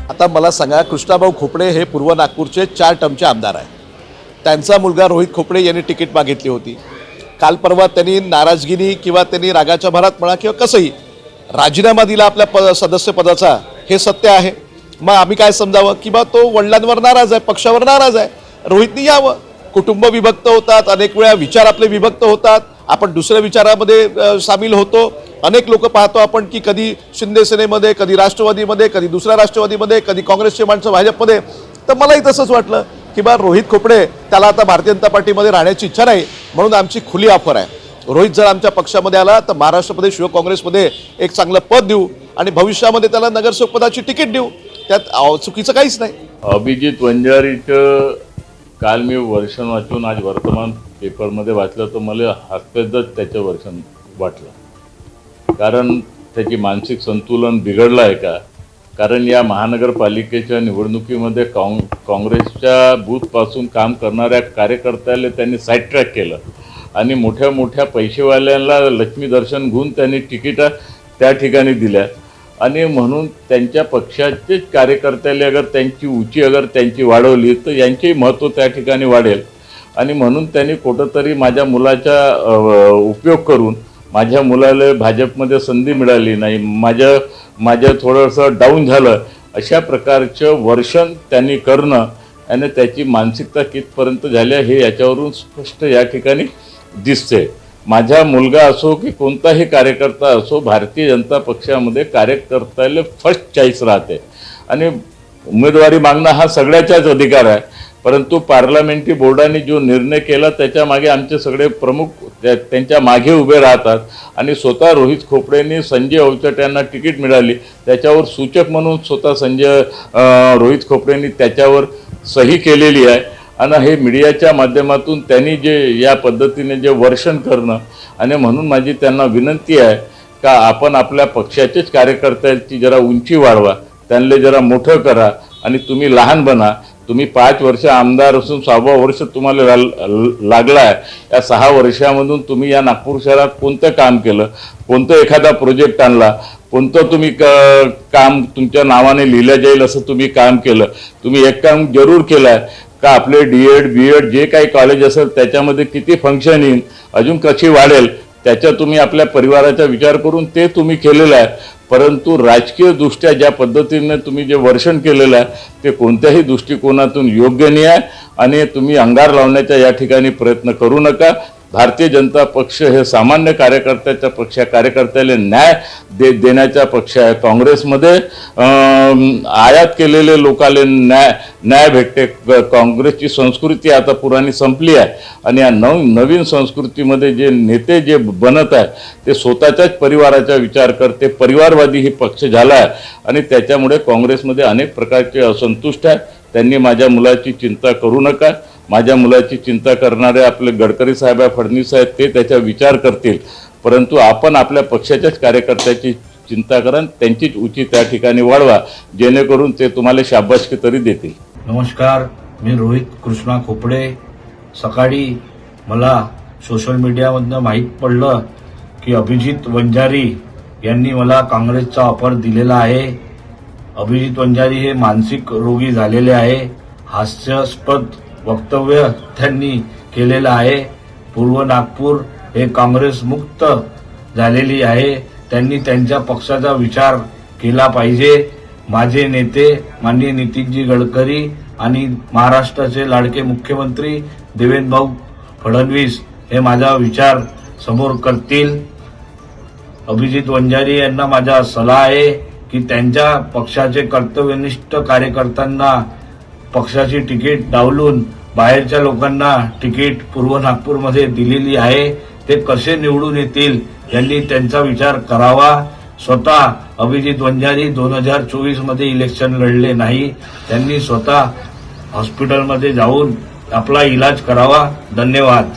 आता मला सांगा, कृष्णाभाऊ खोपडे हे पूर्व नागपूरचे 4 टर्मचे आमदार आहेत. त्यांचा मुलगा रोहित खोपडे यांनी तिकीट मागितली होती. काल परवा त्यांनी नाराजगिरी किंवा त्यांनी रागाच्या भरात म्हणा किंवा कसंही राजीनामा दिला आपल्या सदस्यपदाचा, हे सत्य आहे. मग आम्ही काय समजावं की बा तो वडिलांवर नाराज आहे, पक्षावर नाराज आहे. रोहितनी यावं. कुटुंब विभक्त होतात, अनेक वेळा विचार आपले विभक्त होतात. आपण दुसऱ्या विचारामध्ये सामील होतो. अनेक लोक पाहतो आपण की कधी शिंदे सेनेमध्ये, कधी राष्ट्रवादीमध्ये, कधी दुसऱ्या राष्ट्रवादीमध्ये, कधी काँग्रेसचे माणसं भाजपमध्ये. तर मलाही तसंच वाटलं की बा रोहित खोपडे त्याला आता भारतीय जनता पार्टीमध्ये राहण्याची इच्छा नाही, म्हणून आमची खुली ऑफर आहे. रोहित जर आमच्या पक्षामध्ये आला तर महाराष्ट्रामध्ये शिव काँग्रेसमध्ये एक चांगलं पद देऊ आणि भविष्यामध्ये त्याला नगरसेवक पदाची तिकीट देऊ. त्यात चुकीचं काहीच नाही. अभिजित वंजारीचं काल मी वर्षण वाचून आज वर्तमान पेपरमध्ये वाचलं तर मला हास्यास्पद त्याचं वर्षण वाटलं. कारण त्याची मानसिक संतुलन बिघडलं आहे का? कारण या महानगरपालिकेच्या निवडणुकीमध्ये काँग्रेसच्या बूथपासून काम करणाऱ्या कार्यकर्त्याला त्यांनी साईड ट्रॅक केलं आणि मोठ्या मोठ्या पैसेवाल्यांना लक्ष्मी दर्शन घेऊन त्यांनी तिकीटा त्या ठिकाणी दिल्या. आणि म्हणून त्यांच्या पक्षाचेच कार्यकर्त्याला अगर त्यांची उंची त्यांची वाढवली तर यांचेही महत्त्व त्या ठिकाणी वाढेल. आणि म्हणून त्यांनी कुठंतरी माझ्या मुलाचा उपयोग करून माझ्या मुलाला भाजपमध्ये संधी मिळाली नाही, माझं थोडंसं डाऊन झालं, अशा प्रकारचं वर्षण त्यांनी करणं आणि त्याची मानसिकता कितपर्यंत झाली हे याच्यावरून स्पष्ट या ठिकाणी दिसते. माझा मुलगा असो की कोणताही कार्यकर्ता असो, भारतीय जनता पक्षामध्ये कार्यकर्त्याला फर्स्ट चॉईस राहते आणि उमेदवारी मागणं हा सगळ्याचाच अधिकार आहे. परंतु पार्लमेंटरी बोर्डाने जो निर्णय केला त्याच्या मागे आमचे सगळे प्रमुख त्यांच्या मागे उभे राहतात आणि स्वतः रोहित खोपडेंनी संजय अवचट यांना तिकीट मिळाली त्याच्यावर सूचक म्हणून स्वतः रोहित खोपडेंनी त्याच्यावर सही केलेली आहे. आणि हे मीडियाच्या माध्यमातून त्यांनी जे या पद्धतीने जे वर्षण करणं आणि म्हणून माझी त्यांना विनंती आहे का आपण आपल्या पक्षाचेच कार्यकर्त्यांची जरा उंची वाढवा, त्यांना जरा मोठं करा आणि तुम्ही लहान बना. तुम्ही 5 वर्ष आमदार असून 6वं वर्ष तुम्हाला लागला आहे. या 6 वर्षामधून तुम्ही या नागपूर शहरात कोणतं काम केलं, कोणतं एखादा प्रोजेक्ट आणला, कोणतं तुम्ही काम तुमच्या नावाने लिहिलं जाईल असं तुम्ही काम केलं. तुम्ही एक काम जरूर केलं आहे का आपले DED BEd जे काही कॉलेज असेल त्याच्यामध्ये किती फंक्शन येईल, अजून कशी वाढेल, त्याच्या तुम्ही आपल्या परिवाराचा विचार करून ते तुम्ही केलेलं आहे. परंतु राजकीय दृष्ट्या ज्या पद्धतीने तुम्ही जे वर्षण केलेलं आहे ते कोणत्याही दृष्टिकोनातून योग्य नाही आहे आणि तुम्ही अंगार लावण्याचा या ठिकाणी प्रयत्न करू नका. भारतीय जनता पक्ष हे सामान्य कार्यकर्त्याचा पक्ष आहे, कार्यकर्त्याला न्याय देण्याचा पक्ष आहे. काँग्रेसमध्ये आयात केलेले लोकांना न्याय भेटते. काँग्रेसची संस्कृती आता पुराणी संपली आहे आणि या नवीन संस्कृतीमध्ये जे नेते जे बनत आहे ते स्वतःच्याच परिवाराचा विचार करते, परिवारवादी ही पक्ष झाला आहे आणि त्याच्यामुळे काँग्रेसमध्ये अनेक प्रकारचे असंतुष्ट आहे. त्यांनी माझ्या मुलाची चिंता करू नका. माझ्या मुलाची चिंता करणारे आपले गडकरी साहेब, फडणवीस साहेब ते त्याचा विचार करतील. परंतु आपण आपल्या पक्षाच्याच कार्यकर्त्याची चिंता करा, त्यांचीच उंची त्या ठिकाणी वाढवा, जेणेकरून ते तुम्हाला शाबासकी तरी देतील. नमस्कार, मी रोहित कृष्णा खोपडे. सकाळी मला सोशल मीडियामधनं माहीत पडलं की अभिजित वंजारी यांनी मला काँग्रेसचा ऑफर दिलेला आहे. अभिजित वंजारी हे मानसिक रोगी झालेले आहे. हास्यास्पद वक्तव्य त्यांनी केलेलं आहे. पूर्व नागपूर हे काँग्रेस मुक्त झालेली आहे. त्यांनी त्यांच्या पक्षाचा विचार केला पाहिजे. माझे नेते माननीय नितीनजी गडकरी आणि महाराष्ट्राचे लाडके मुख्यमंत्री देवेंद्रभाऊ फडणवीस हे माझा विचार समोर करतील. अभिजित वंजारी यांना माझा सल्ला आहे की त्यांच्या पक्षाचे कर्तव्यनिष्ठ कार्यकर्त्यांना पक्षाची तिकीट डावलून बाहेरच्या लोकांना तिकीट पूर्व नागपूरमध्ये दिलेली आहे. ते कसे निवडून येतील यांनी त्यांचा विचार करावा. स्वतः अभिजित वंजारी 2024 मध्ये इलेक्शन लढले नाही. त्यांनी स्वतः हॉस्पिटलमध्ये जाऊन आपला इलाज करावा. धन्यवाद.